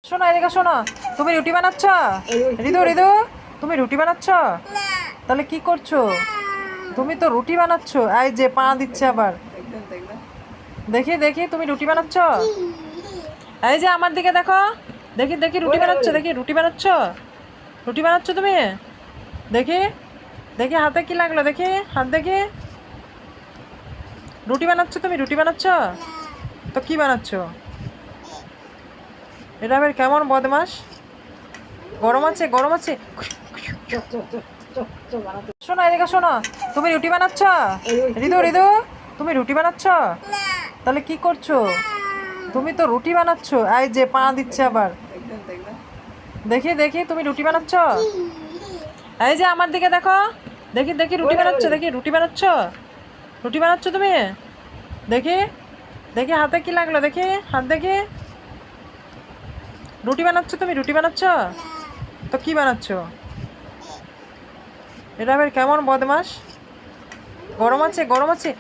শোনো, এদিকে শোনো। তুমি রুটি বানাচ্ছ? রিদু রিদু, তুমি রুটি বানাচ্ছ? তাহলে কি করছো? তুমি তো রুটি বানাচ্ছ। এই যে পা দিচ্ছে আবার। দেখি দেখি, তুমি রুটি বানাচ্ছ? এই যে আমার দিকে দেখো। দেখি দেখি, রুটি বানাচ্ছ। দেখি রুটি বানাচ্ছ। রুটি বানাচ্ছ তুমি? দেখি দেখি, হাতে কি লাগলো? দেখি হাত, দেখি। রুটি বানাচ্ছ তুমি? রুটি বানাচ্ছ? তো কি বানাচ্ছ? এটা আবার কেমন বদমাস! গরম আছে, গরম আছে। শোনো, এদিকে শোনো। তুমি রুটি বানাচ্ছ? রিদু রিদু, তুমি রুটি বানাচ্ছ? তাহলে কি করছো? তুমি তো রুটি বানাচ্ছ। এই যে পা দিচ্ছে আবার। দেখি দেখি, তুমি রুটি বানাচ্ছ? এই যে আমার দিকে দেখো। দেখি দেখি, রুটি বানাচ্ছ। দেখি রুটি বানাচ্ছ। রুটি বানাচ্ছ তুমি? দেখি দেখি, হাতে কি লাগলো? দেখি হাত, দেখি। রুটি বানাচ্ছ তুমি? রুটি বানাচ্ছ? তো কি বানাচ্ছ? এটা আবার কেমন বদমাস! গরম আছে, গরম আছে।